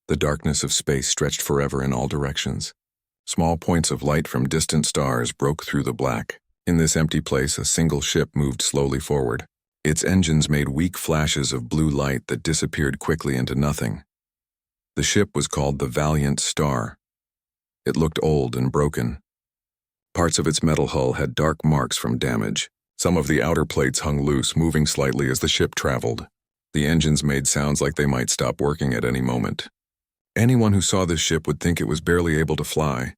The darkness of space stretched forever in all directions. Small points of light from distant stars broke through the black. In this empty place, a single ship moved slowly forward. Its engines made weak flashes of blue light that disappeared quickly into nothing. The ship was called the Valiant Star. It looked old and broken. Parts of its metal hull had dark marks from damage. Some of the outer plates hung loose, moving slightly as the ship traveled. The engines made sounds like they might stop working at any moment. Anyone who saw this ship would think it was barely able to fly.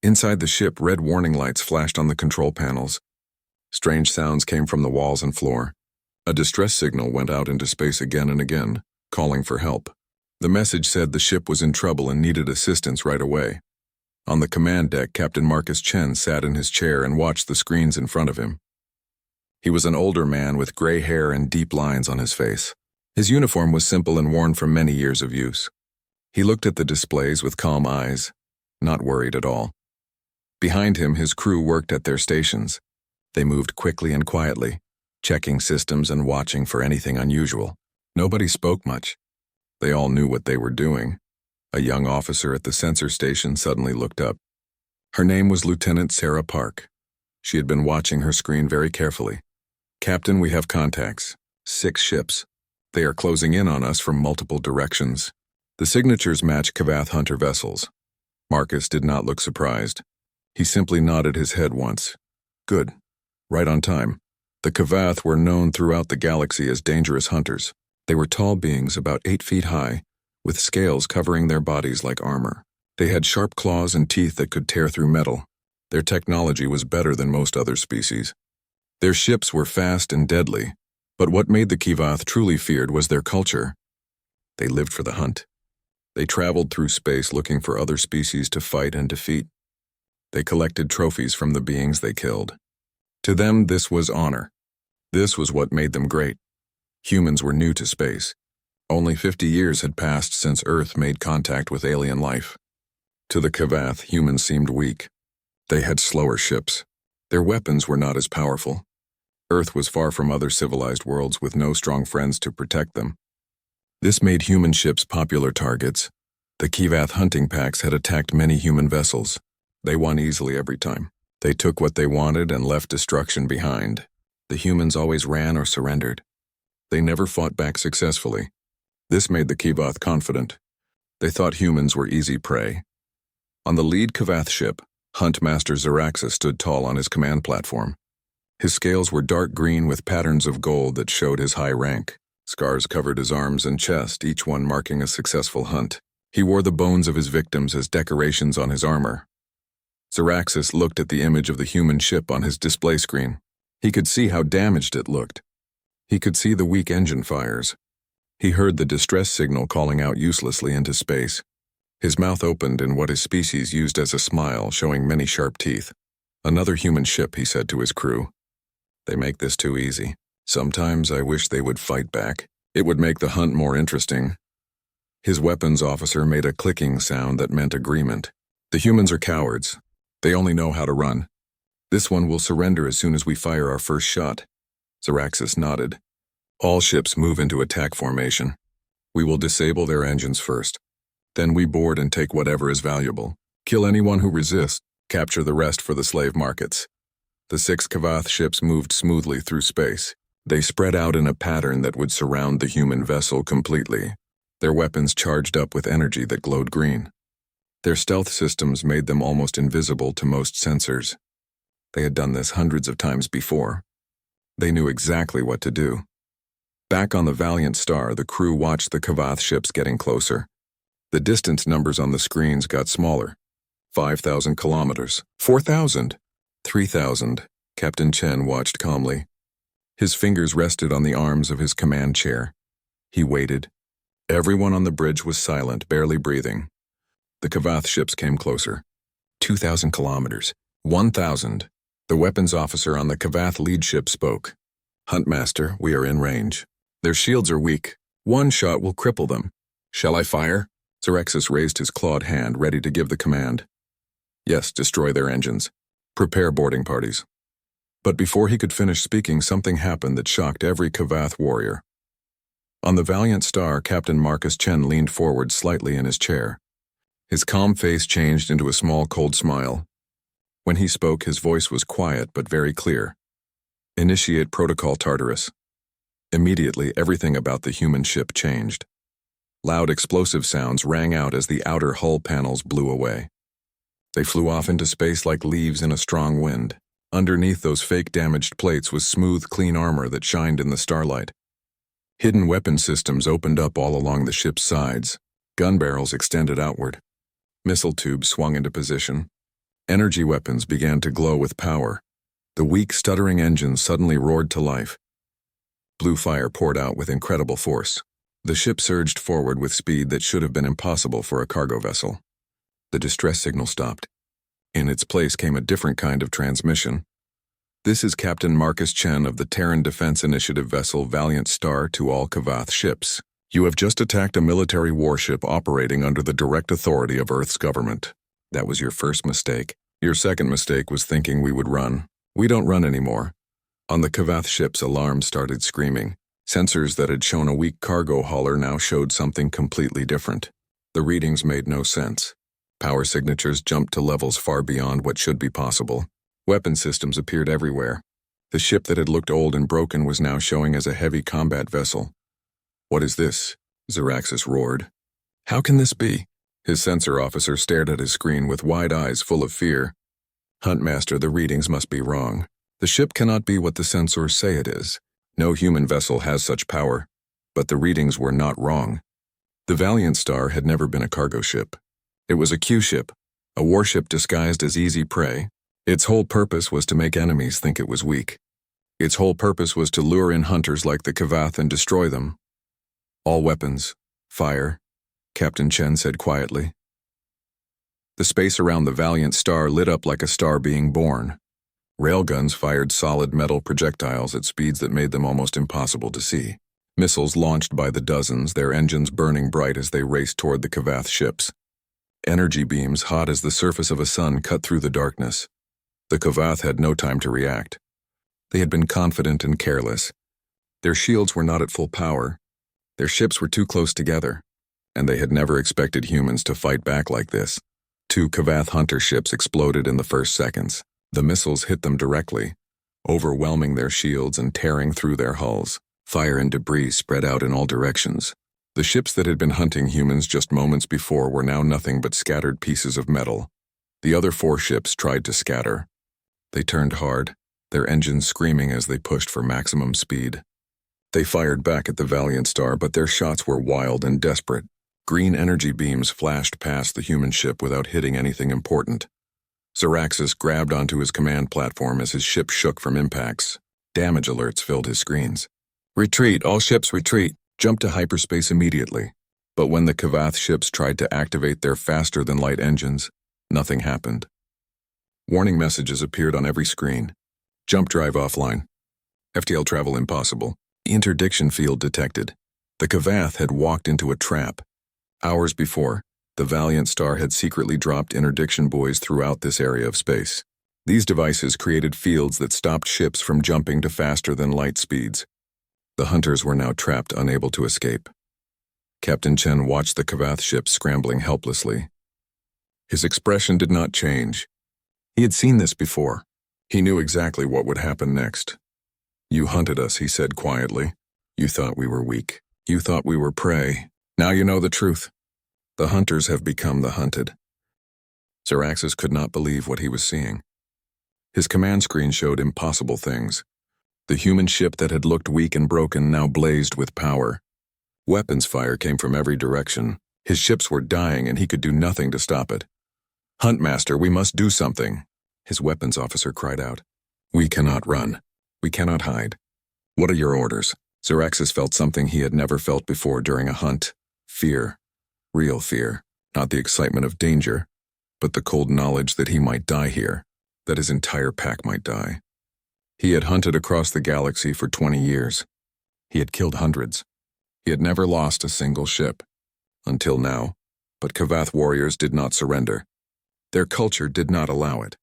Inside the ship, red warning lights flashed on the control panels. Strange sounds came from the walls and floor. A distress signal went out into space again and again, calling for help. The message said the ship was in trouble and needed assistance right away. On the command deck, Captain Marcus Chen sat in his chair and watched the screens in front of him. He was an older man with gray hair and deep lines on his face. His uniform was simple and worn from many years of use. He looked at the displays with calm eyes, not worried at all. Behind him, his crew worked at their stations. They moved quickly and quietly, checking systems and watching for anything unusual. Nobody spoke much. They all knew what they were doing. A young officer at the sensor station suddenly looked up. Her name was Lieutenant Sarah Park. She had been watching her screen very carefully. "Captain, we have contacts. 6 ships. They are closing in on us from multiple directions." The signatures match Kavath Hunter vessels. Marcus did not look surprised. He simply nodded his head once. "Good. Right on time." The Kavath were known throughout the galaxy as dangerous hunters. They were tall beings about 8 feet high, with scales covering their bodies like armor. They had sharp claws and teeth that could tear through metal. Their technology was better than most other species. Their ships were fast and deadly, but what made the Kavath truly feared was their culture. They lived for the hunt. They traveled through space looking for other species to fight and defeat. They collected trophies from the beings they killed. To them, this was honor. This was what made them great. Humans were new to space. Only 50 years had passed since Earth made contact with alien life. To the Kavath, humans seemed weak. They had slower ships. Their weapons were not as powerful. Earth was far from other civilized worlds with no strong friends to protect them. This made human ships popular targets. The Kavath hunting packs had attacked many human vessels. They won easily every time. They took what they wanted and left destruction behind. The humans always ran or surrendered. They never fought back successfully. This made the Kavath confident. They thought humans were easy prey. On the lead Kavath ship, Huntmaster Zaraxa stood tall on his command platform. His scales were dark green with patterns of gold that showed his high rank. Scars covered his arms and chest, each one marking a successful hunt. He wore the bones of his victims as decorations on his armor. Zaraxis looked at the image of the human ship on his display screen. He could see how damaged it looked. He could see the weak engine fires. He heard the distress signal calling out uselessly into space. His mouth opened in what his species used as a smile, showing many sharp teeth. "Another human ship," he said to his crew. "They make this too easy. Sometimes I wish they would fight back. It would make the hunt more interesting." His weapons officer made a clicking sound that meant agreement. "The humans are cowards. They only know how to run. This one will surrender as soon as we fire our first shot." Zaraxis nodded. "All ships move into attack formation. We will disable their engines first. Then we board and take whatever is valuable. Kill anyone who resists, capture the rest for the slave markets." The 6 Kavath ships moved smoothly through space. They spread out in a pattern that would surround the human vessel completely. Their weapons charged up with energy that glowed green. Their stealth systems made them almost invisible to most sensors. They had done this hundreds of times before. They knew exactly what to do. Back on the Valiant Star, the crew watched the Kavath ships getting closer. The distance numbers on the screens got smaller. 5,000 kilometers. 4,000. 3,000. Captain Chen watched calmly. His fingers rested on the arms of his command chair. He waited. Everyone on the bridge was silent, barely breathing. The Kavath ships came closer. 2,000 kilometers. 1,000. The weapons officer on the Kavath lead ship spoke. "Huntmaster, we are in range. Their shields are weak. One shot will cripple them. Shall I fire?" Zaraxis raised his clawed hand, ready to give the command. "Yes, destroy their engines. Prepare boarding parties." But before he could finish speaking, something happened that shocked every Kavath warrior. On the Valiant Star, Captain Marcus Chen leaned forward slightly in his chair. His calm face changed into a small cold smile. When he spoke, his voice was quiet but very clear. Initiate Protocol Tartarus. Immediately, everything about the human ship changed. Loud explosive sounds rang out as the outer hull panels blew away. They flew off into space like leaves in a strong wind. Underneath those fake damaged plates was smooth, clean armor that shined in the starlight. Hidden weapon systems opened up all along the ship's sides. Gun barrels extended outward. Missile tubes swung into position. Energy weapons began to glow with power. The weak, stuttering engines suddenly roared to life. Blue fire poured out with incredible force. The ship surged forward with speed that should have been impossible for a cargo vessel. The distress signal stopped. In its place came a different kind of transmission. This is Captain Marcus Chen of the Terran Defense Initiative vessel Valiant Star to all Kavath ships. You have just attacked a military warship operating under the direct authority of Earth's government. That was your first mistake. Your second mistake was thinking we would run. We don't run anymore. On the Kavath ships, alarms started screaming. Sensors that had shown a weak cargo hauler now showed something completely different. The readings made no sense. Power signatures jumped to levels far beyond what should be possible. Weapon systems appeared everywhere. The ship that had looked old and broken was now showing as a heavy combat vessel. What is this? Zaraxis roared. How can this be? His sensor officer stared at his screen with wide eyes full of fear. Huntmaster, the readings must be wrong. The ship cannot be what the sensors say it is. No human vessel has such power. But the readings were not wrong. The Valiant Star had never been a cargo ship. It was a Q-ship, a warship disguised as easy prey. Its whole purpose was to make enemies think it was weak. Its whole purpose was to lure in hunters like the Kavath and destroy them. All weapons, fire, Captain Chen said quietly. The space around the Valiant Star lit up like a star being born. Railguns fired solid metal projectiles at speeds that made them almost impossible to see. Missiles launched by the dozens, their engines burning bright as they raced toward the Kavath ships. Energy beams, hot as the surface of a sun, cut through the darkness. The Kavath had no time to react. They had been confident and careless. Their shields were not at full power. Their ships were too close together, and they had never expected humans to fight back like this. 2 Kavath hunter ships exploded in the first seconds. The missiles hit them directly, overwhelming their shields and tearing through their hulls. Fire and debris spread out in all directions. The ships that had been hunting humans just moments before were now nothing but scattered pieces of metal. The other 4 ships tried to scatter. They turned hard, their engines screaming as they pushed for maximum speed. They fired back at the Valiant Star, but their shots were wild and desperate. Green energy beams flashed past the human ship without hitting anything important. Zaraxis grabbed onto his command platform as his ship shook from impacts. Damage alerts filled his screens. Retreat, all ships retreat. Jump to hyperspace immediately. But when the Kavath ships tried to activate their faster-than-light engines, nothing happened. Warning messages appeared on every screen. Jump drive offline. FTL travel impossible. Interdiction field detected. The Kavath had walked into a trap. Hours before, the Valiant Star had secretly dropped interdiction buoys throughout this area of space. These devices created fields that stopped ships from jumping to faster-than-light speeds. The hunters were now trapped, unable to escape. Captain Chen watched the Kavath ship scrambling helplessly. His expression did not change. He had seen this before. He knew exactly what would happen next. You hunted us, he said quietly. You thought we were weak. You thought we were prey. Now you know the truth. The hunters have become the hunted. Zaraxis could not believe what he was seeing. His command screen showed impossible things. The human ship that had looked weak and broken now blazed with power. Weapons fire came from every direction. His ships were dying and he could do nothing to stop it. Huntmaster, we must do something, his weapons officer cried out. We cannot run. We cannot hide. What are your orders? Zaraxis felt something he had never felt before during a hunt. Fear. Real fear. Not the excitement of danger, but the cold knowledge that he might die here, that his entire pack might die. He had hunted across the galaxy for 20 years. He had killed hundreds. He had never lost a single ship. Until now. But Kavath warriors did not surrender. Their culture did not allow it.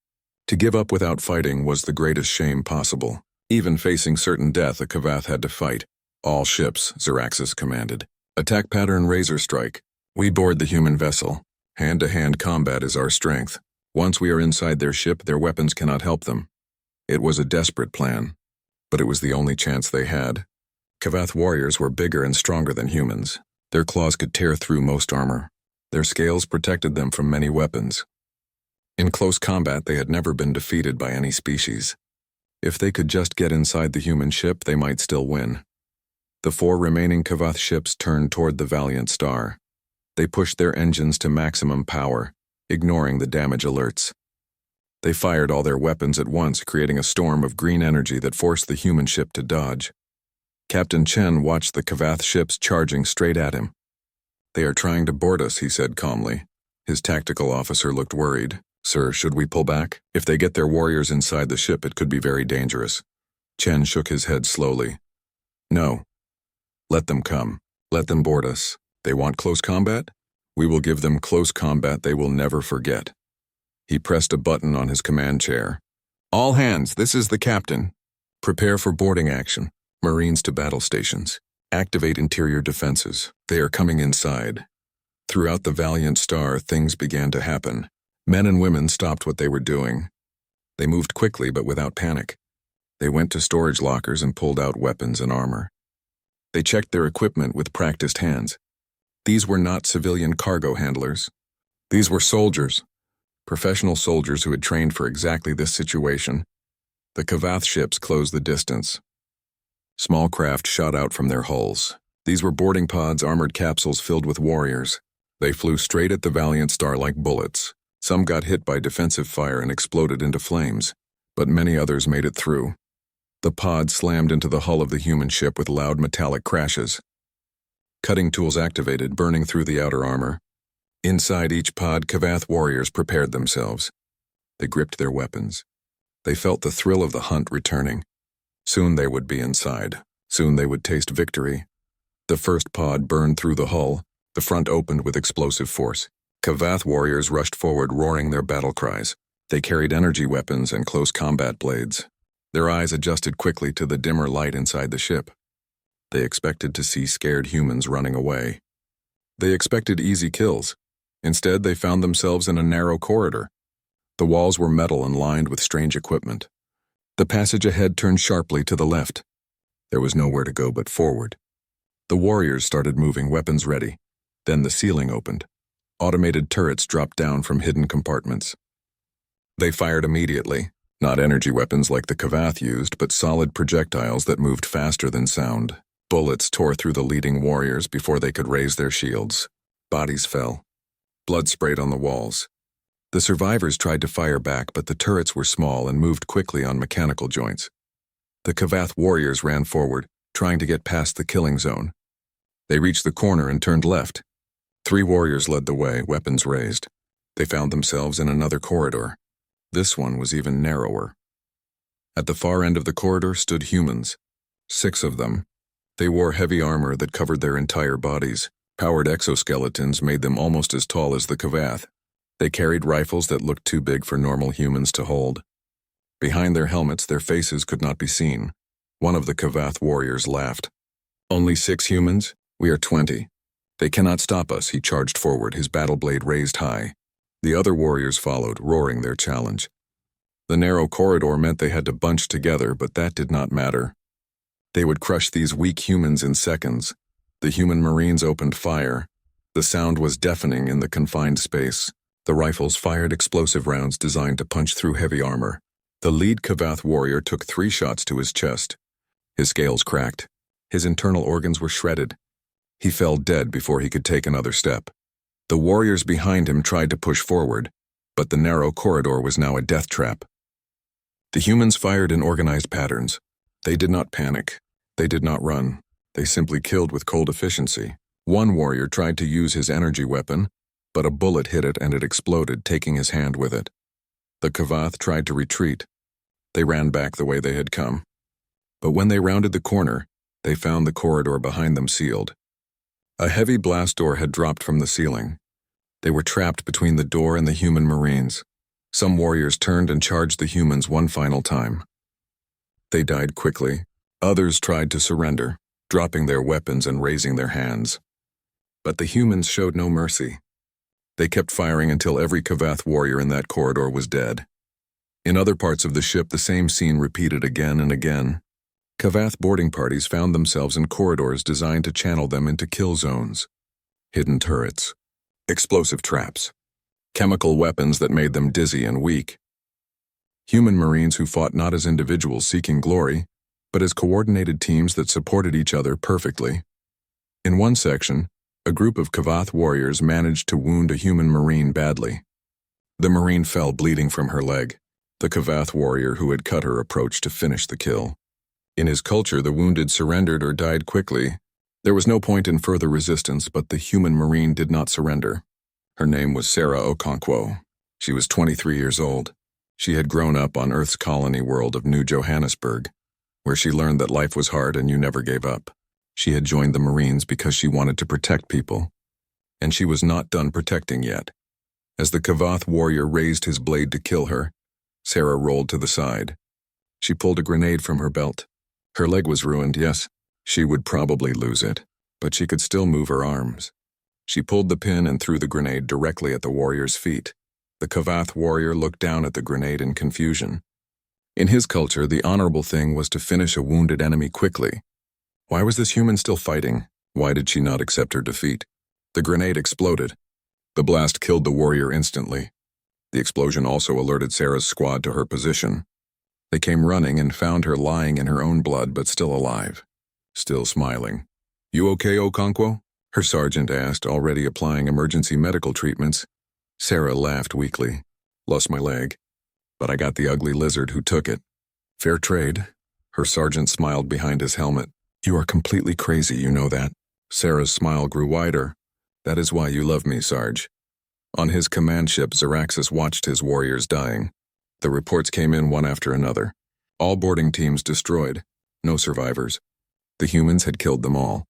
To give up without fighting was the greatest shame possible. Even facing certain death, a Kavath had to fight. All ships, Xeraxis commanded. Attack pattern Razor Strike. We board the human vessel. Hand-to-hand combat is our strength. Once we are inside their ship, their weapons cannot help them. It was a desperate plan, but it was the only chance they had. Kavath warriors were bigger and stronger than humans. Their claws could tear through most armor. Their scales protected them from many weapons. In close combat, they had never been defeated by any species. If they could just get inside the human ship, they might still win. The 4 remaining Kavath ships turned toward the Valiant Star. They pushed their engines to maximum power, ignoring the damage alerts. They fired all their weapons at once, creating a storm of green energy that forced the human ship to dodge. Captain Chen watched the Kavath ships charging straight at him. "They are trying to board us," he said calmly. His tactical officer looked worried. "Sir, should we pull back? If they get their warriors inside the ship, it could be very dangerous." Chen shook his head slowly. "No. Let them come. Let them board us. They want close combat? We will give them close combat they will never forget." He pressed a button on his command chair. "All hands, this is the captain. Prepare for boarding action. Marines to battle stations. Activate interior defenses. They are coming inside." Throughout the Valiant Star, things began to happen. Men and women stopped what they were doing. They moved quickly but without panic. They went to storage lockers and pulled out weapons and armor. They checked their equipment with practiced hands. These were not civilian cargo handlers. These were soldiers. Professional soldiers who had trained for exactly this situation. The Kavath ships closed the distance. Small craft shot out from their hulls. These were boarding pods, armored capsules filled with warriors. They flew straight at the Valiant Star like bullets. Some got hit by defensive fire and exploded into flames, but many others made it through. The pod slammed into the hull of the human ship with loud metallic crashes. Cutting tools activated, burning through the outer armor. Inside each pod, Kavath warriors prepared themselves. They gripped their weapons. They felt the thrill of the hunt returning. Soon they would be inside. Soon they would taste victory. The first pod burned through the hull. The front opened with explosive force. Kavath warriors rushed forward, roaring their battle cries. They carried energy weapons and close combat blades. Their eyes adjusted quickly to the dimmer light inside the ship. They expected to see scared humans running away. They expected easy kills. Instead, they found themselves in a narrow corridor. The walls were metal and lined with strange equipment. The passage ahead turned sharply to the left. There was nowhere to go but forward. The warriors started moving, weapons ready. Then the ceiling opened. Automated turrets dropped down from hidden compartments. They fired immediately, not energy weapons like the Kavath used, but solid projectiles that moved faster than sound. Bullets tore through the leading warriors before they could raise their shields. Bodies fell. Blood sprayed on the walls. The survivors tried to fire back, but the turrets were small and moved quickly on mechanical joints. The Kavath warriors ran forward, trying to get past the killing zone. They reached the corner and turned left. 3 warriors led the way, weapons raised. They found themselves in another corridor. This one was even narrower. At the far end of the corridor stood humans. 6 of them. They wore heavy armor that covered their entire bodies. Powered exoskeletons made them almost as tall as the Kavath. They carried rifles that looked too big for normal humans to hold. Behind their helmets, their faces could not be seen. One of the Kavath warriors laughed. "Only 6 humans? We are 20. They cannot stop us," he charged forward, his battle blade raised high. The other warriors followed, roaring their challenge. The narrow corridor meant they had to bunch together, but that did not matter. They would crush these weak humans in seconds. The human Marines opened fire. The sound was deafening in the confined space. The rifles fired explosive rounds designed to punch through heavy armor. The lead Kavath warrior took 3 shots to his chest. His scales cracked. His internal organs were shredded. He fell dead before he could take another step. The warriors behind him tried to push forward, but the narrow corridor was now a death trap. The humans fired in organized patterns. They did not panic. They did not run. They simply killed with cold efficiency. One warrior tried to use his energy weapon, but a bullet hit it and it exploded, taking his hand with it. The Kavath tried to retreat. They ran back the way they had come. But when they rounded the corner, they found the corridor behind them sealed. A heavy blast door had dropped from the ceiling. They were trapped between the door and the human Marines. Some warriors turned and charged the humans one final time. They died quickly. Others tried to surrender. dropping their weapons and raising their hands. But the humans showed no mercy. They kept firing until every Kavath warrior in that corridor was dead. In other parts of the ship, the same scene repeated again and again. Kavath boarding parties found themselves in corridors designed to channel them into kill zones. Hidden turrets, explosive traps, chemical weapons that made them dizzy and weak. Human Marines who fought not as individuals seeking glory, but as coordinated teams that supported each other perfectly. In one section, a group of Kavath warriors managed to wound a human Marine badly. The Marine fell bleeding from her leg. The Kavath warrior who had cut her approached to finish the kill. In his culture, the wounded surrendered or died quickly. There was no point in further resistance, but the human Marine did not surrender. Her name was Sarah Okonkwo. She was 23 years old. She had grown up on Earth's colony world of New Johannesburg, where she learned that life was hard and you never gave up. She had joined the Marines because she wanted to protect people. And she was not done protecting yet. As the Kavath warrior raised his blade to kill her, Sarah rolled to the side. She pulled a grenade from her belt. Her leg was ruined, yes. She would probably lose it, but she could still move her arms. She pulled the pin and threw the grenade directly at the warrior's feet. The Kavath warrior looked down at the grenade in confusion. In his culture, the honorable thing was to finish a wounded enemy quickly. Why was this human still fighting? Why did she not accept her defeat? The grenade exploded. The blast killed the warrior instantly. The explosion also alerted Sarah's squad to her position. They came running and found her lying in her own blood but still alive, still smiling. "You okay, Okonkwo?" her sergeant asked, already applying emergency medical treatments. Sarah laughed weakly. "Lost my leg, but I got the ugly lizard who took it." "Fair trade." Her sergeant smiled behind his helmet. "You are completely crazy, you know that." Sarah's smile grew wider. "That is why you love me, Sarge." On his command ship, Zaraxis watched his warriors dying. The reports came in one after another. All boarding teams destroyed. No survivors. The humans had killed them all.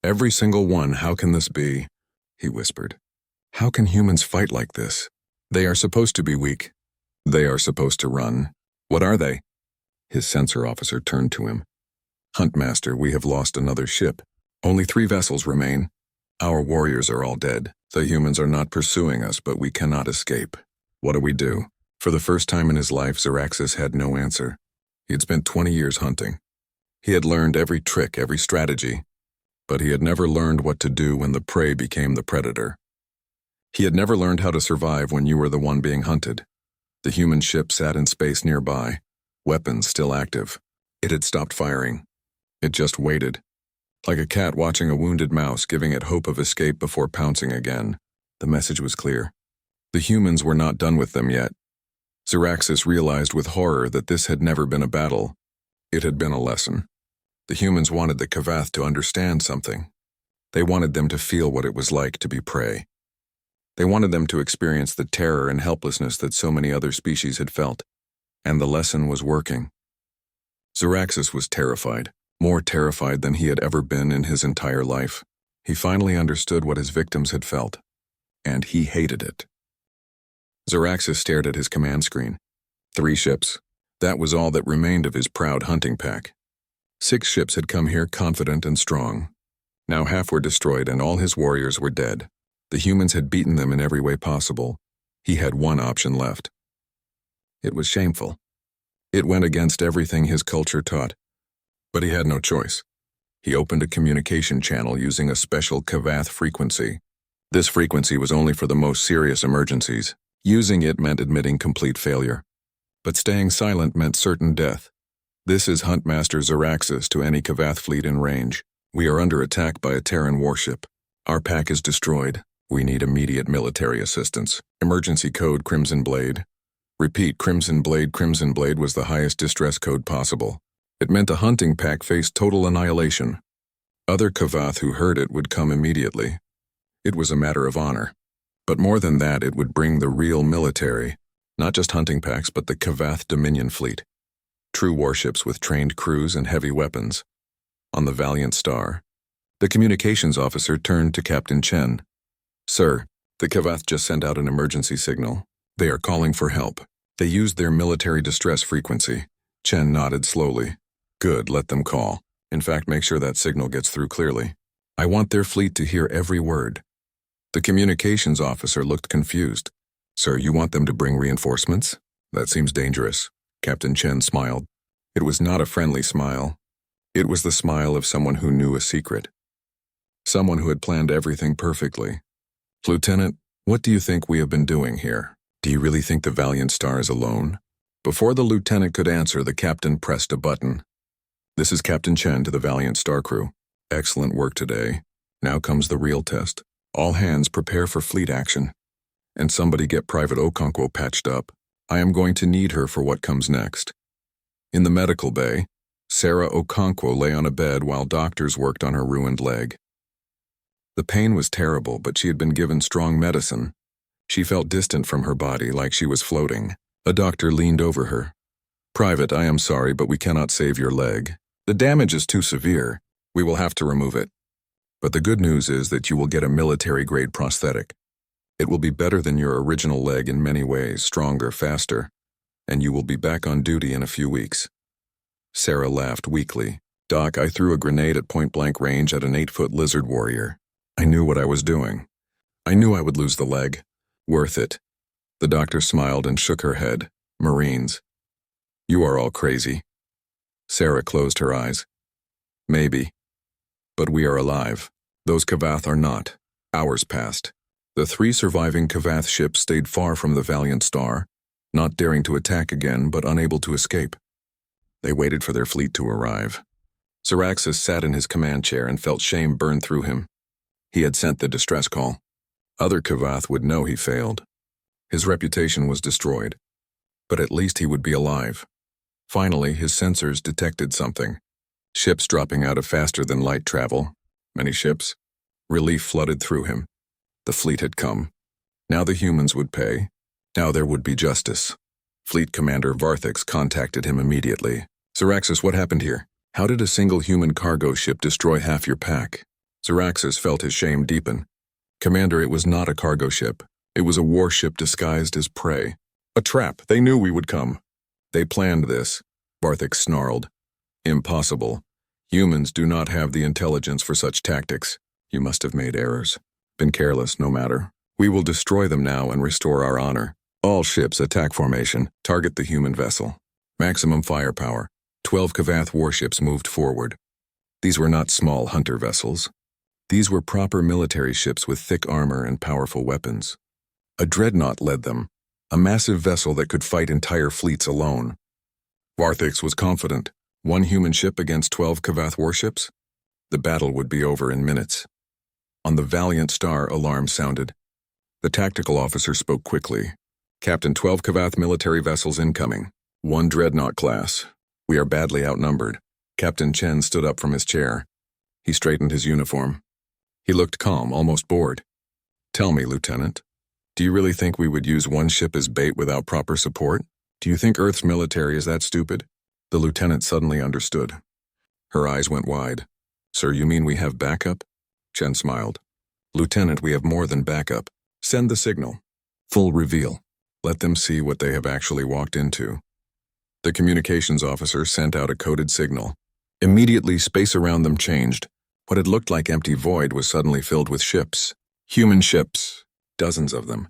"Every single one, how can this be?" he whispered. "How can humans fight like this? They are supposed to be weak. They are supposed to run. What are they?" His sensor officer turned to him. "Huntmaster, we have lost another ship. Only 3 vessels remain. Our warriors are all dead. The humans are not pursuing us, but we cannot escape. What do we do?" For the first time in his life, Zaraxis had no answer. He had spent 20 years hunting. He had learned every trick, every strategy, but he had never learned what to do when the prey became the predator. He had never learned how to survive when you were the one being hunted. The human ship sat in space nearby, weapons still active. It had stopped firing. It just waited, like a cat watching a wounded mouse, giving it hope of escape before pouncing again. The message was clear. The humans were not done with them yet. Zaraxis realized with horror that this had never been a battle. It had been a lesson. The humans wanted the Kavath to understand something. They wanted them to feel what it was like to be prey. They wanted them to experience the terror and helplessness that so many other species had felt. And the lesson was working. Zaraxis was terrified, more terrified than he had ever been in his entire life. He finally understood what his victims had felt, and he hated it. Zaraxis stared at his command screen. 3 ships. That was all that remained of his proud hunting pack. 6 ships had come here confident and strong. Now half were destroyed and all his warriors were dead. The humans had beaten them in every way possible. He had one option left. It was shameful. It went against everything his culture taught. But he had no choice. He opened a communication channel using a special Kavath frequency. This frequency was only for the most serious emergencies. Using it meant admitting complete failure. But staying silent meant certain death. "This is Huntmaster Zaraxis to any Kavath fleet in range. We are under attack by a Terran warship. Our pack is destroyed. We need immediate military assistance. Emergency code Crimson Blade." Repeat, Crimson Blade. Crimson Blade was the highest distress code possible. It meant the hunting pack faced total annihilation. Other Kavath who heard it would come immediately. It was a matter of honor. But more than that, it would bring the real military, not just hunting packs, but the Kavath Dominion fleet. True warships with trained crews and heavy weapons. On the Valiant Star, the communications officer turned to Captain Chen. "Sir, the Kavath just sent out an emergency signal. They are calling for help. They used their military distress frequency." Chen nodded slowly. "Good, let them call." In fact, make sure that signal gets through clearly. I want their fleet to hear every word." The communications officer looked confused. "Sir, you want them to bring reinforcements? That seems dangerous." Captain Chen smiled. It was not a friendly smile. It was the smile of someone who knew a secret. Someone who had planned everything perfectly. "Lieutenant, what do you think we have been doing here? Do you really think the Valiant Star is alone?" Before the lieutenant could answer, the captain pressed a button. "This is Captain Chen to the Valiant Star crew. Excellent work today. Now comes the real test. All hands prepare for fleet action. And somebody get Private Okonkwo patched up. I am going to need her for what comes next." In the medical bay, Sarah Okonkwo lay on a bed while doctors worked on her ruined leg. The pain was terrible, but she had been given strong medicine. She felt distant from her body, like she was floating. A doctor leaned over her. "Private, I am sorry, but we cannot save your leg. The damage is too severe. We will have to remove it. But the good news is that you will get a military-grade prosthetic. It will be better than your original leg in many ways, stronger, faster, and you will be back on duty in a few weeks." Sarah laughed weakly. "Doc, I threw a grenade at point-blank range at an 8-foot lizard warrior. I knew what I was doing. I knew I would lose the leg. Worth it." The doctor smiled and shook her head. "Marines. You are all crazy." Sarah closed her eyes. "Maybe. But we are alive. Those Kavath are not." Hours passed. The 3 surviving Kavath ships stayed far from the Valiant Star, not daring to attack again but unable to escape. They waited for their fleet to arrive. Siraxis sat in his command chair and felt shame burn through him. He had sent the distress call. Other Kavath would know he failed. His reputation was destroyed. But at least he would be alive. Finally, his sensors detected something. Ships dropping out of faster-than-light travel. Many ships. Relief flooded through him. The fleet had come. Now the humans would pay. Now there would be justice. Fleet Commander Varthix contacted him immediately. "Siraxis, what happened here? How did a single human cargo ship destroy half your pack?" Siraxis felt his shame deepen. "Commander, it was not a cargo ship. It was a warship disguised as prey. A trap. They knew we would come. They planned this," Varthix snarled. "Impossible. Humans do not have the intelligence for such tactics. You must have made errors. Been careless, no matter. We will destroy them now and restore our honor. All ships, attack formation. Target the human vessel. Maximum firepower." 12 Kavath warships moved forward. These were not small hunter vessels. These were proper military ships with thick armor and powerful weapons. A dreadnought led them, a massive vessel that could fight entire fleets alone. Varthix was confident. 1 human ship against 12 Kavath warships? The battle would be over in minutes. On the Valiant Star, alarm sounded. The tactical officer spoke quickly. "Captain, 12 Kavath military vessels incoming. 1 dreadnought class. We are badly outnumbered." Captain Chen stood up from his chair. He straightened his uniform. He looked calm, almost bored. "Tell me, Lieutenant, do you really think we would use 1 ship as bait without proper support? Do you think Earth's military is that stupid?" The lieutenant suddenly understood. Her eyes went wide. "Sir, you mean we have backup?" Chen smiled. "Lieutenant, we have more than backup. Send the signal. Full reveal. Let them see what they have actually walked into." The communications officer sent out a coded signal. Immediately, space around them changed. What had looked like empty void was suddenly filled with ships. Human ships. Dozens of them.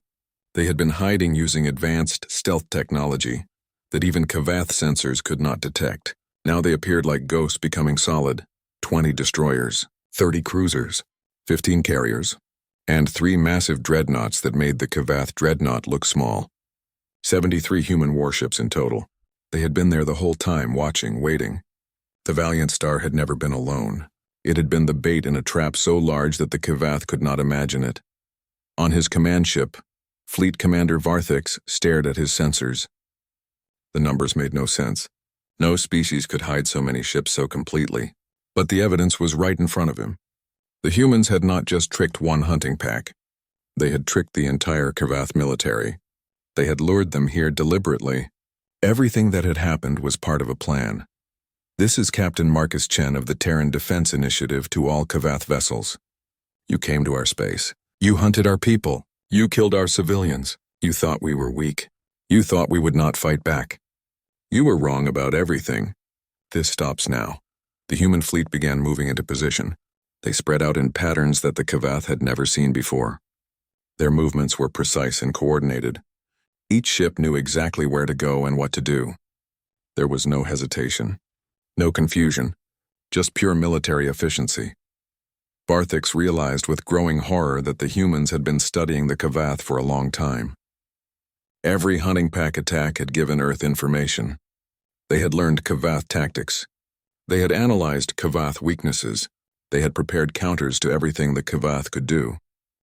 They had been hiding using advanced stealth technology that even Kavath sensors could not detect. Now they appeared like ghosts becoming solid. 20 destroyers, 30 cruisers, 15 carriers, and 3 massive dreadnoughts that made the Kavath dreadnought look small. 73 human warships in total. They had been there the whole time, watching, waiting. The Valiant Star had never been alone. It had been the bait in a trap so large that the Kavath could not imagine it. On his command ship, Fleet Commander Varthix stared at his sensors. The numbers made no sense. No species could hide so many ships so completely. But the evidence was right in front of him. The humans had not just tricked 1 hunting pack. They had tricked the entire Kavath military. They had lured them here deliberately. Everything that had happened was part of a plan. "This is Captain Marcus Chen of the Terran Defense Initiative to all Kavath vessels. You came to our space. You hunted our people. You killed our civilians. You thought we were weak. You thought we would not fight back. You were wrong about everything. This stops now. The human fleet began moving into position. They spread out in patterns that the Kavath had never seen before. Their movements were precise and coordinated. Each ship knew exactly where to go and what to do. There was no hesitation, no confusion, just pure military efficiency. Barthix realized with growing horror that the humans had been studying the Kavath for a long time. Every hunting pack attack had given Earth information. They had learned Kavath tactics. They had analyzed Kavath weaknesses. They had prepared counters to everything the Kavath could do.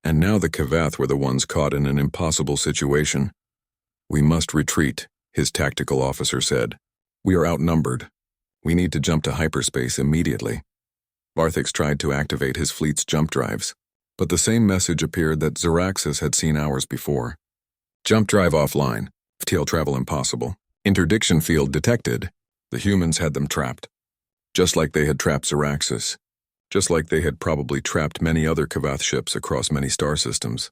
And now the Kavath were the ones caught in an impossible situation. "We must retreat," his tactical officer said. "We are outnumbered. We need to jump to hyperspace immediately." Barthix tried to activate his fleet's jump drives, but the same message appeared that Xeraxis had seen hours before. "Jump drive offline. FTL travel impossible. Interdiction field detected." The humans had them trapped. Just like they had trapped Xeraxis. Just like they had probably trapped many other Kavath ships across many star systems.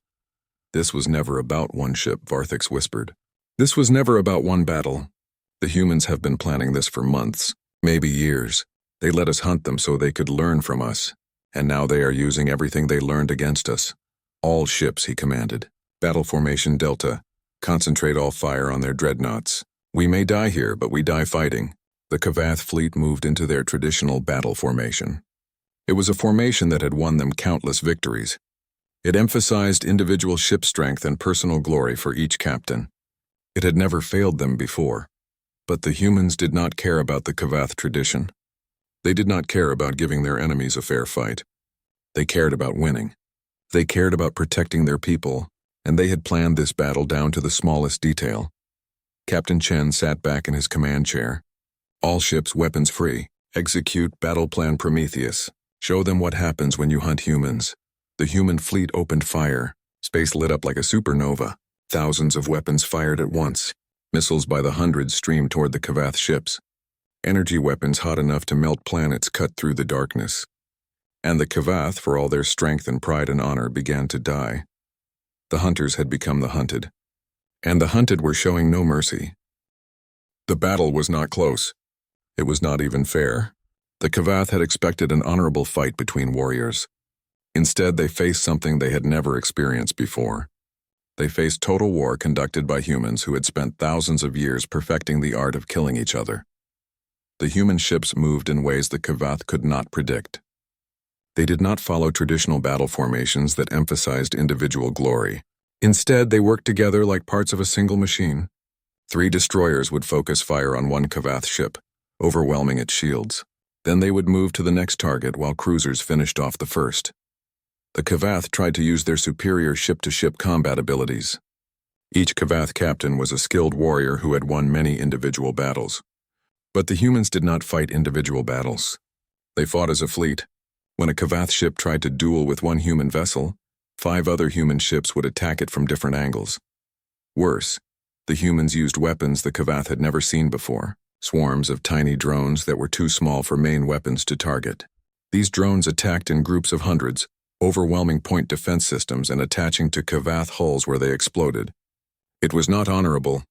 "This was never about one ship," Barthix whispered. "This was never about one battle. The humans have been planning this for months, maybe years. They let us hunt them so they could learn from us, and now they are using everything they learned against us. All ships," he commanded. "Battle formation Delta. Concentrate all fire on their dreadnoughts. We may die here, but we die fighting." The Kavath fleet moved into their traditional battle formation. It was a formation that had won them countless victories. It emphasized individual ship strength and personal glory for each captain. It had never failed them before. But the humans did not care about the Kavath tradition. They did not care about giving their enemies a fair fight. They cared about winning. They cared about protecting their people, and they had planned this battle down to the smallest detail. Captain Chen sat back in his command chair. "All ships weapons free. Execute Battle Plan Prometheus. Show them what happens when you hunt humans." The human fleet opened fire. Space lit up like a supernova. Thousands of weapons fired at once. Missiles by the hundreds streamed toward the Kavath ships. Energy weapons hot enough to melt planets cut through the darkness. And the Kavath, for all their strength and pride and honor, began to die. The hunters had become the hunted. And the hunted were showing no mercy. The battle was not close. It was not even fair. The Kavath had expected an honorable fight between warriors. Instead, they faced something they had never experienced before. They faced total war conducted by humans who had spent thousands of years perfecting the art of killing each other. The human ships moved in ways the Kavath could not predict. They did not follow traditional battle formations that emphasized individual glory. Instead, they worked together like parts of a single machine. 3 destroyers would focus fire on one Kavath ship, overwhelming its shields. Then they would move to the next target while cruisers finished off the first. The Kavath tried to use their superior ship-to-ship combat abilities. Each Kavath captain was a skilled warrior who had won many individual battles. But the humans did not fight individual battles. They fought as a fleet. When a Kavath ship tried to duel with one human vessel, 5 other human ships would attack it from different angles. Worse, the humans used weapons the Kavath had never seen before. Swarms of tiny drones that were too small for main weapons to target. These drones attacked in groups of hundreds, overwhelming point defense systems and attaching to Kavath hulls where they exploded. It was not honorable.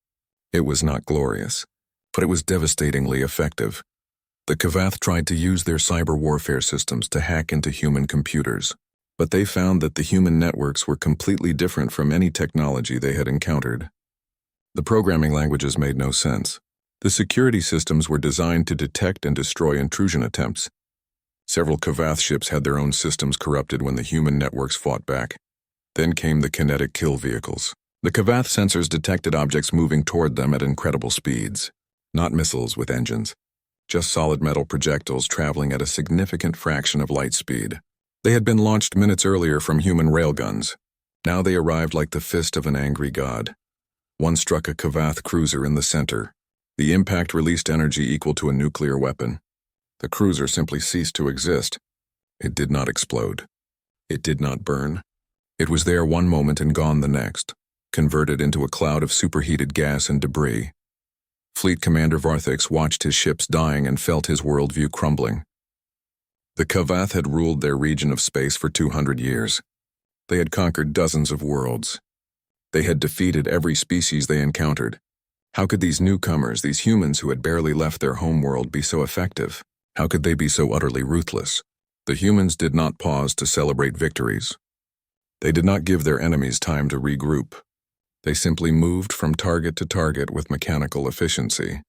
It was not glorious. But it was devastatingly effective. The Kavath tried to use their cyber warfare systems to hack into human computers. But they found that the human networks were completely different from any technology they had encountered. The programming languages made no sense. The security systems were designed to detect and destroy intrusion attempts. Several Kavath ships had their own systems corrupted when the human networks fought back. Then came the kinetic kill vehicles. The Kavath sensors detected objects moving toward them at incredible speeds. Not missiles with engines. Just solid metal projectiles traveling at a significant fraction of light speed. They had been launched minutes earlier from human railguns. Now they arrived like the fist of an angry god. One struck a Kavath cruiser in the center. The impact released energy equal to a nuclear weapon. The cruiser simply ceased to exist. It did not explode. It did not burn. It was there one moment and gone the next, converted into a cloud of superheated gas and debris. Fleet Commander Barthix watched his ships dying and felt his worldview crumbling. The Kavath had ruled their region of space for 200 years. They had conquered dozens of worlds. They had defeated every species they encountered. How could these newcomers, these humans who had barely left their home world, be so effective? How could they be so utterly ruthless? The humans did not pause to celebrate victories. They did not give their enemies time to regroup. They simply moved from target to target with mechanical efficiency.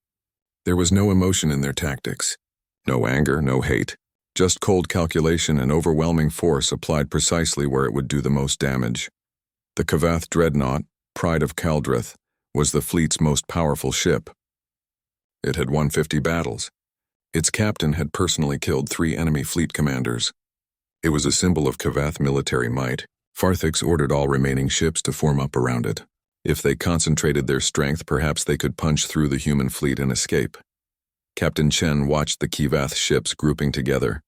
There was no emotion in their tactics. No anger, no hate. Just cold calculation and overwhelming force applied precisely where it would do the most damage. The Kavath Dreadnought, Pride of Kaldrith, was the fleet's most powerful ship. It had won 50 battles. Its captain had personally killed 3 enemy fleet commanders. It was a symbol of Kavath military might. Farthix ordered all remaining ships to form up around it. If they concentrated their strength, perhaps they could punch through the human fleet and escape. Captain Chen watched the Kavath ships grouping together.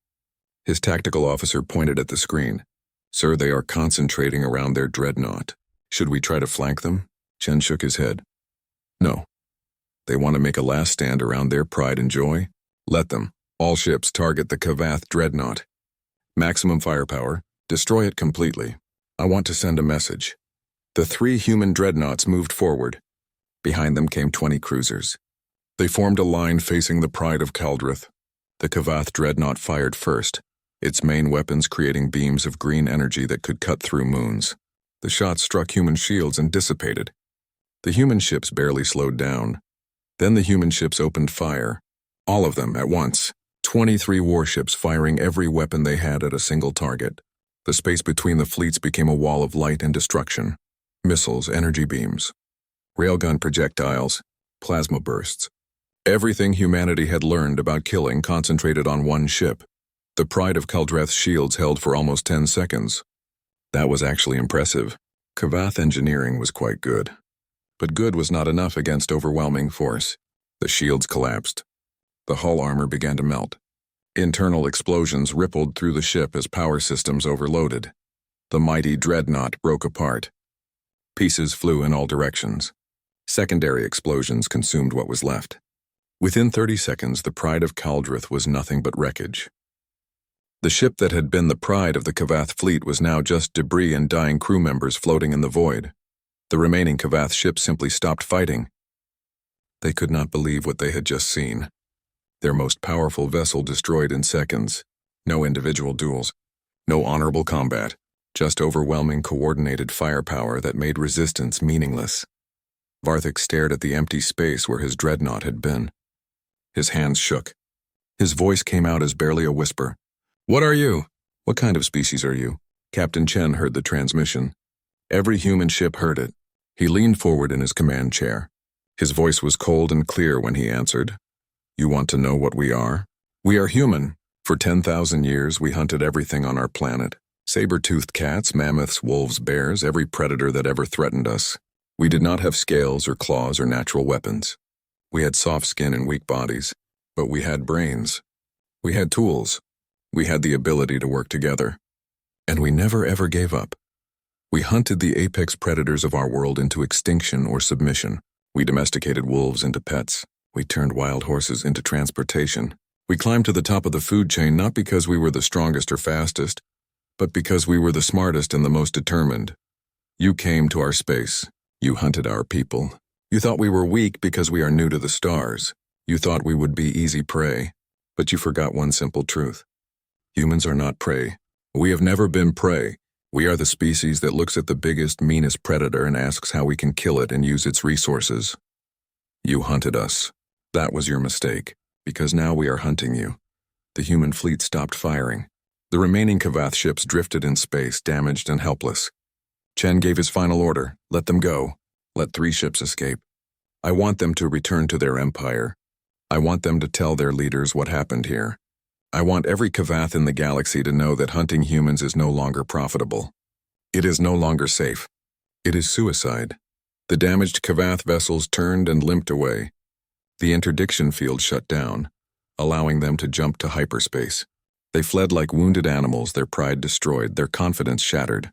His tactical officer pointed at the screen. "Sir, they are concentrating around their dreadnought. Should we try to flank them?" Chen shook his head. "No. They want to make a last stand around their pride and joy? Let them. All ships target the Kavath Dreadnought. Maximum firepower. Destroy it completely. I want to send a message." The 3 human dreadnoughts moved forward. Behind them came 20 cruisers. They formed a line facing the Pride of Kaldrith. The Kavath Dreadnought fired first, its main weapons creating beams of green energy that could cut through moons. The shots struck human shields and dissipated. The human ships barely slowed down. Then the human ships opened fire. All of them at once. 23 warships firing every weapon they had at a single target. The space between the fleets became a wall of light and destruction. Missiles, energy beams, railgun projectiles, plasma bursts. Everything humanity had learned about killing concentrated on one ship. The Pride of Kaldrith's shields held for almost 10 seconds. That was actually impressive. Kavath engineering was quite good. But good was not enough against overwhelming force. The shields collapsed. The hull armor began to melt. Internal explosions rippled through the ship as power systems overloaded. The mighty dreadnought broke apart. Pieces flew in all directions. Secondary explosions consumed what was left. Within 30 seconds, the Pride of Kaldrith was nothing but wreckage. The ship that had been the pride of the Kavath fleet was now just debris and dying crew members floating in the void. The remaining Kavath ships simply stopped fighting. They could not believe what they had just seen. Their most powerful vessel destroyed in seconds. No individual duels. No honorable combat. Just overwhelming coordinated firepower that made resistance meaningless. Varthik stared at the empty space where his dreadnought had been. His hands shook. His voice came out as barely a whisper. "What are you? What kind of species are you?" Captain Chen heard the transmission. Every human ship heard it. He leaned forward in his command chair. His voice was cold and clear when he answered. "You want to know what we are? We are human. For 10,000 years we hunted everything on our planet. Saber-toothed cats, mammoths, wolves, bears, every predator that ever threatened us. We did not have scales or claws or natural weapons. We had soft skin and weak bodies, but we had brains. We had tools. We had the ability to work together. And we never ever gave up. We hunted the apex predators of our world into extinction or submission. We domesticated wolves into pets. We turned wild horses into transportation. We climbed to the top of the food chain not because we were the strongest or fastest, but because we were the smartest and the most determined. You came to our space. You hunted our people. You thought we were weak because we are new to the stars. You thought we would be easy prey. But you forgot one simple truth. Humans are not prey. We have never been prey. We are the species that looks at the biggest, meanest predator and asks how we can kill it and use its resources. You hunted us. That was your mistake, because now we are hunting you." The human fleet stopped firing. The remaining Kavath ships drifted in space, damaged and helpless. Chen gave his final order. "Let them go. Let 3 ships escape. I want them to return to their empire. I want them to tell their leaders what happened here. I want every Kavath in the galaxy to know that hunting humans is no longer profitable. It is no longer safe. It is suicide." The damaged Kavath vessels turned and limped away. The interdiction field shut down, allowing them to jump to hyperspace. They fled like wounded animals, their pride destroyed, their confidence shattered.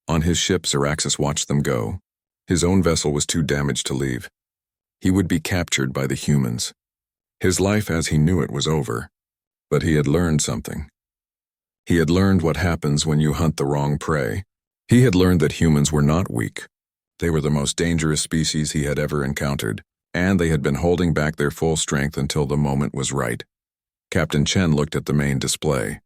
On his ship, Zaraxis watched them go. His own vessel was too damaged to leave. He would be captured by the humans. His life as he knew it was over. But he had learned something. He had learned what happens when you hunt the wrong prey. He had learned that humans were not weak. They were the most dangerous species he had ever encountered, and they had been holding back their full strength until the moment was right. Captain Chen looked at the main display.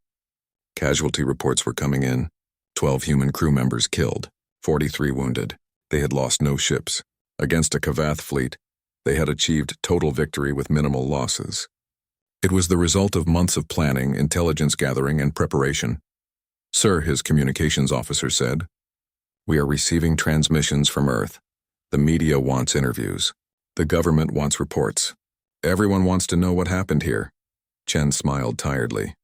Casualty reports were coming in. 12 human crew members killed, 43 wounded. They had lost no ships. Against a Kavath fleet, they had achieved total victory with minimal losses. It was the result of months of planning, intelligence gathering, and preparation. "Sir," his communications officer said, "we are receiving transmissions from Earth. The media wants interviews. The government wants reports. Everyone wants to know what happened here." Chen smiled tiredly.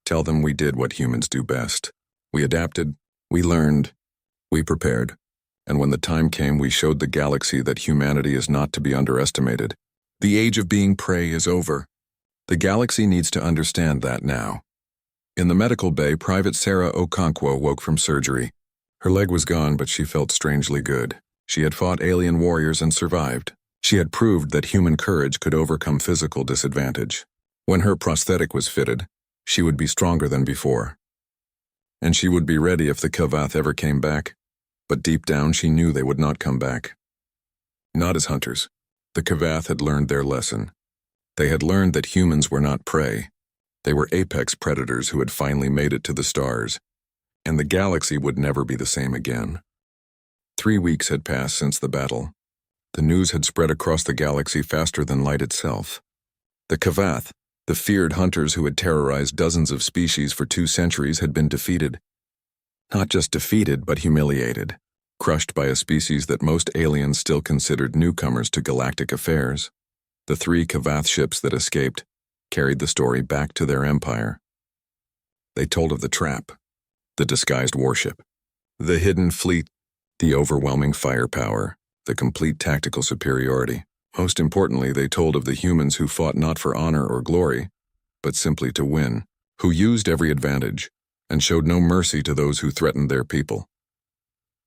"Tell them we did what humans do best. We adapted, we learned, we prepared. And when the time came, we showed the galaxy that humanity is not to be underestimated. The age of being prey is over. The galaxy needs to understand that now." In the medical bay, Private Sarah Okonkwo woke from surgery. Her leg was gone, but she felt strangely good. She had fought alien warriors and survived. She had proved that human courage could overcome physical disadvantage. When her prosthetic was fitted, she would be stronger than before. And she would be ready if the Kavath ever came back. But deep down, she knew they would not come back. Not as hunters. The Kavath had learned their lesson. They had learned that humans were not prey. They were apex predators who had finally made it to the stars. And the galaxy would never be the same again. 3 weeks had passed since the battle. The news had spread across the galaxy faster than light itself. The Kavath, the feared hunters who had terrorized dozens of species for 2 centuries, had been defeated. Not just defeated, but humiliated, crushed by a species that most aliens still considered newcomers to galactic affairs. The 3 Kavath ships that escaped carried the story back to their empire. They told of the trap, the disguised warship, the hidden fleet, the overwhelming firepower, the complete tactical superiority. Most importantly, they told of the humans who fought not for honor or glory, but simply to win, who used every advantage, and showed no mercy to those who threatened their people.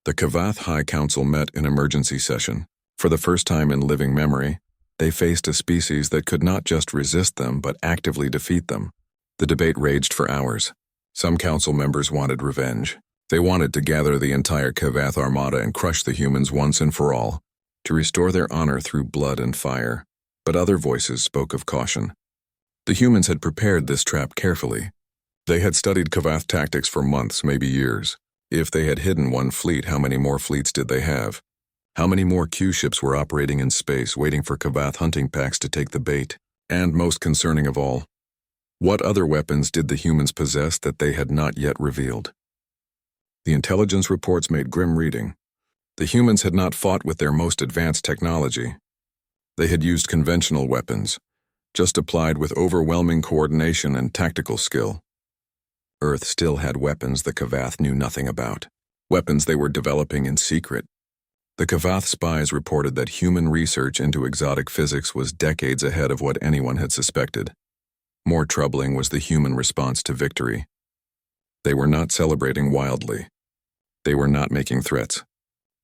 The Kavath High Council met in emergency session. For the first time in living memory, they faced a species that could not just resist them but actively defeat them. The debate raged for hours. Some council members wanted revenge. They wanted to gather the entire Kavath armada and crush the humans once and for all, to restore their honor through blood and fire. But other voices spoke of caution. The humans had prepared this trap carefully. They had studied Kavath tactics for months, maybe years. If they had hidden one fleet, how many more fleets did they have? How many more Q ships were operating in space, waiting for Kavath hunting packs to take the bait? And most concerning of all, what other weapons did the humans possess that they had not yet revealed? The intelligence reports made grim reading. The humans had not fought with their most advanced technology. They had used conventional weapons, just applied with overwhelming coordination and tactical skill. Earth still had weapons the Kavath knew nothing about, weapons they were developing in secret. The Kavath spies reported that human research into exotic physics was decades ahead of what anyone had suspected. More troubling was the human response to victory. They were not celebrating wildly. They were not making threats.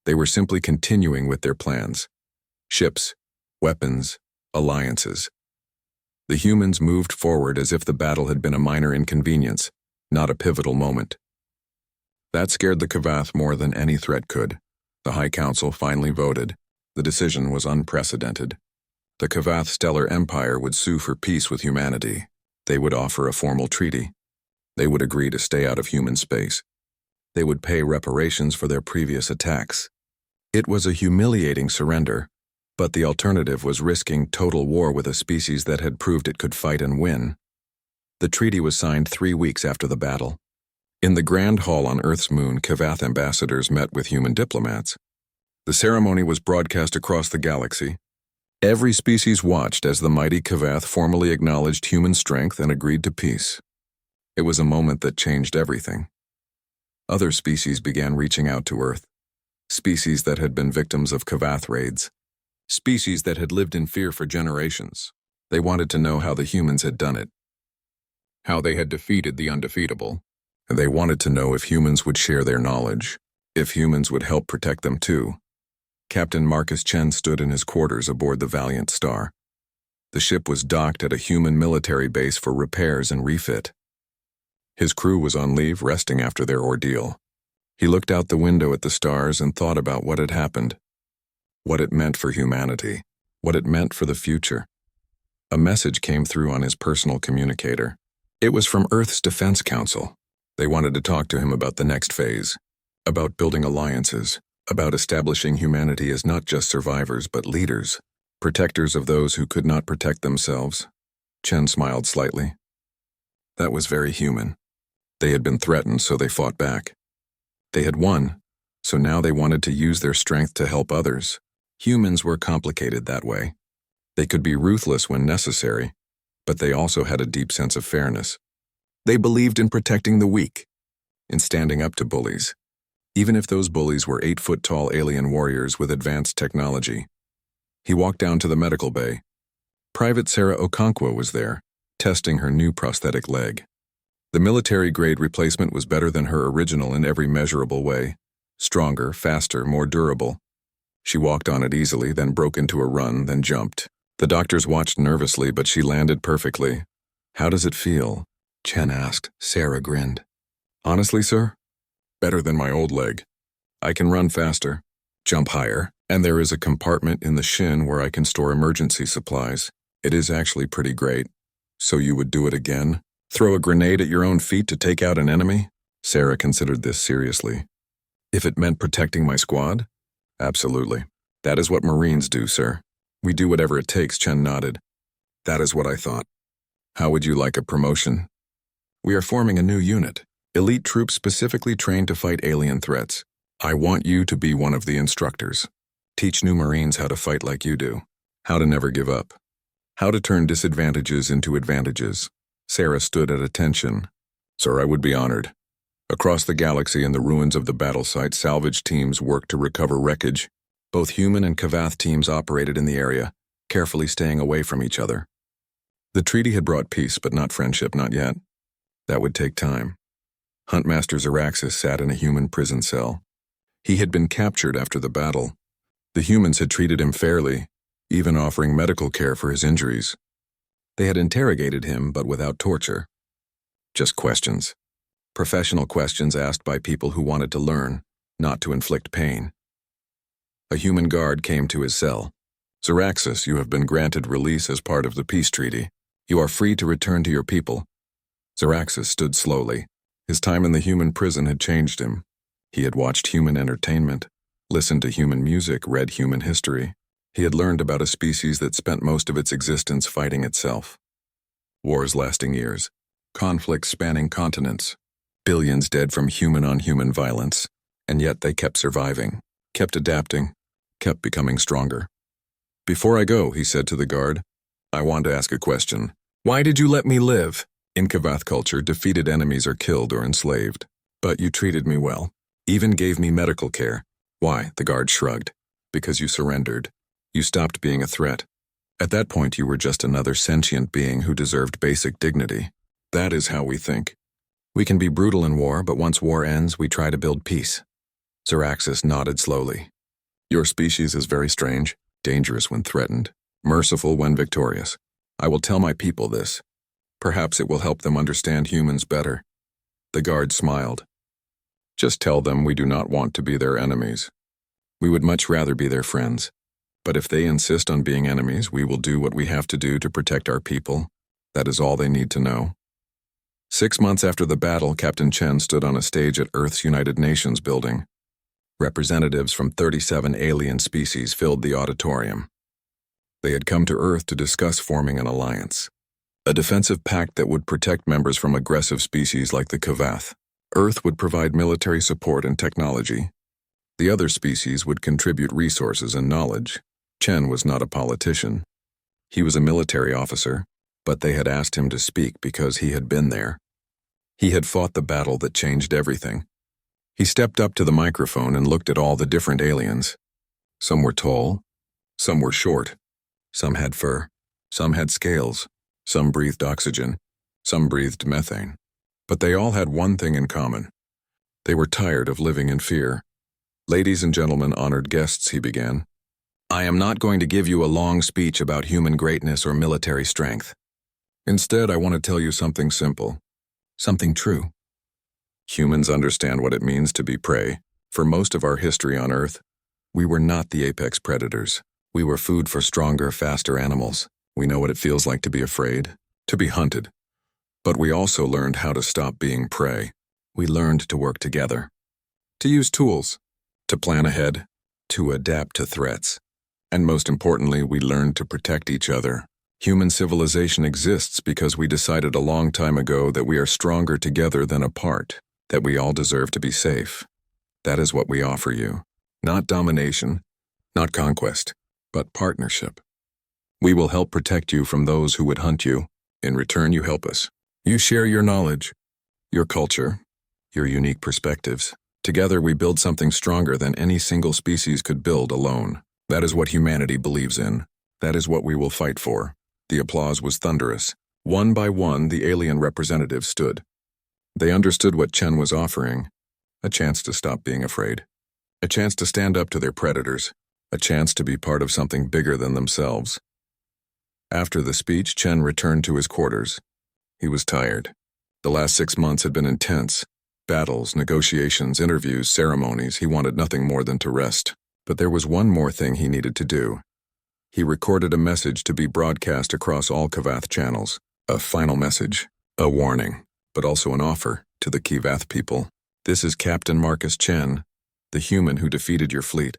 They were simply continuing with their plans. Ships, weapons, alliances. The humans moved forward as if the battle had been a minor inconvenience, not a pivotal moment. That scared the Kavath more than any threat could. The High Council finally voted. The decision was unprecedented. The Kavath Stellar Empire would sue for peace with humanity. They would offer a formal treaty. They would agree to stay out of human space. They would pay reparations for their previous attacks. It was a humiliating surrender, but the alternative was risking total war with a species that had proved it could fight and win. The treaty was signed 3 weeks after the battle. In the Grand Hall on Earth's moon, Kavath ambassadors met with human diplomats. The ceremony was broadcast across the galaxy. Every species watched as the mighty Kavath formally acknowledged human strength and agreed to peace. It was a moment that changed everything. Other species began reaching out to Earth. Species that had been victims of Kavath raids. Species that had lived in fear for generations. They wanted to know how the humans had done it. How they had defeated the undefeatable. They wanted to know if humans would share their knowledge. If humans would help protect them too. Captain Marcus Chen stood in his quarters aboard the Valiant Star. The ship was docked at a human military base for repairs and refit. His crew was on leave, resting after their ordeal. He looked out the window at the stars and thought about what had happened. What it meant for humanity. What it meant for the future. A message came through on his personal communicator. It was from Earth's Defense Council. They wanted to talk to him about the next phase, about building alliances, about establishing humanity as not just survivors but leaders, protectors of those who could not protect themselves. Chen smiled slightly. That was very human. They had been threatened, so they fought back. They had won, so now they wanted to use their strength to help others. Humans were complicated that way. They could be ruthless when necessary, but they also had a deep sense of fairness. They believed in protecting the weak, in standing up to bullies, even if those bullies were 8-foot-tall alien warriors with advanced technology. He walked down to the medical bay. Private Sarah Okonkwo was there, testing her new prosthetic leg. The military-grade replacement was better than her original in every measurable way. Stronger, faster, more durable. She walked on it easily, then broke into a run, then jumped. The doctors watched nervously, but she landed perfectly. How does it feel? Chen asked. Sarah grinned. Honestly, sir? Better than my old leg. I can run faster, jump higher, and there is a compartment in the shin where I can store emergency supplies. It is actually pretty great. So you would do it again? Throw a grenade at your own feet to take out an enemy? Sarah considered this seriously. If it meant protecting my squad? Absolutely. That is what Marines do, sir. We do whatever it takes, Chen nodded. That is what I thought. How would you like a promotion? We are forming a new unit. Elite troops specifically trained to fight alien threats. I want you to be one of the instructors. Teach new Marines how to fight like you do. How to never give up. How to turn disadvantages into advantages. Sarah stood at attention. Sir, I would be honored. Across the galaxy and the ruins of the battle site, salvage teams worked to recover wreckage. Both human and Kavath teams operated in the area, carefully staying away from each other. The treaty had brought peace, but not friendship, not yet. That would take time. Huntmaster Zaraxis sat in a human prison cell. He had been captured after the battle. The humans had treated him fairly, even offering medical care for his injuries. They had interrogated him, but without torture. Just questions. Professional questions asked by people who wanted to learn, not to inflict pain. A human guard came to his cell. Zaraxis, you have been granted release as part of the peace treaty. You are free to return to your people. Zaraxis stood slowly. His time in the human prison had changed him. He had watched human entertainment, listened to human music, read human history. He had learned about a species that spent most of its existence fighting itself. Wars lasting years, conflicts spanning continents, billions dead from human-on-human violence, and yet they kept surviving, kept adapting, kept becoming stronger. Before I go, he said to the guard, I want to ask a question. Why did you let me live? In Kavath culture, defeated enemies are killed or enslaved. But you treated me well, even gave me medical care. Why? The guard shrugged. Because you surrendered. You stopped being a threat. At that point, you were just another sentient being who deserved basic dignity. That is how we think. We can be brutal in war, but once war ends, we try to build peace. Zaraxis nodded slowly. Your species is very strange, dangerous when threatened, merciful when victorious. I will tell my people this. Perhaps it will help them understand humans better. The guard smiled. Just tell them we do not want to be their enemies. We would much rather be their friends. But if they insist on being enemies, we will do what we have to do to protect our people. That is all they need to know. 6 months after the battle, Captain Chen stood on a stage at Earth's United Nations building. Representatives from 37 alien species filled the auditorium. They had come to Earth to discuss forming an alliance. A defensive pact that would protect members from aggressive species like the Kavath. Earth would provide military support and technology. The other species would contribute resources and knowledge. Chen was not a politician. He was a military officer, but they had asked him to speak because he had been there. He had fought the battle that changed everything. He stepped up to the microphone and looked at all the different aliens. Some were tall, some were short, some had fur, some had scales, some breathed oxygen, some breathed methane. But they all had one thing in common. They were tired of living in fear. Ladies and gentlemen, honored guests, he began. I am not going to give you a long speech about human greatness or military strength. Instead, I want to tell you something simple, something true. Humans understand what it means to be prey. For most of our history on Earth, we were not the apex predators. We were food for stronger, faster animals. We know what it feels like to be afraid, to be hunted. But we also learned how to stop being prey. We learned to work together, to use tools, to plan ahead, to adapt to threats. And most importantly, we learned to protect each other. Human civilization exists because we decided a long time ago that we are stronger together than apart, that we all deserve to be safe. That is what we offer you. Not domination, not conquest, but partnership. We will help protect you from those who would hunt you. In return, you help us. You share your knowledge, your culture, your unique perspectives. Together, we build something stronger than any single species could build alone. That is what humanity believes in. That is what we will fight for. The applause was thunderous. One by one, the alien representatives stood. They understood what Chen was offering. A chance to stop being afraid. A chance to stand up to their predators. A chance to be part of something bigger than themselves. After the speech, Chen returned to his quarters. He was tired. The last 6 months had been intense. Battles, negotiations, interviews, ceremonies. He wanted nothing more than to rest. But there was one more thing he needed to do. He recorded a message to be broadcast across all Kavath channels. A final message. A warning. But also an offer to the Kivath people. This is Captain Marcus Chen, the human who defeated your fleet.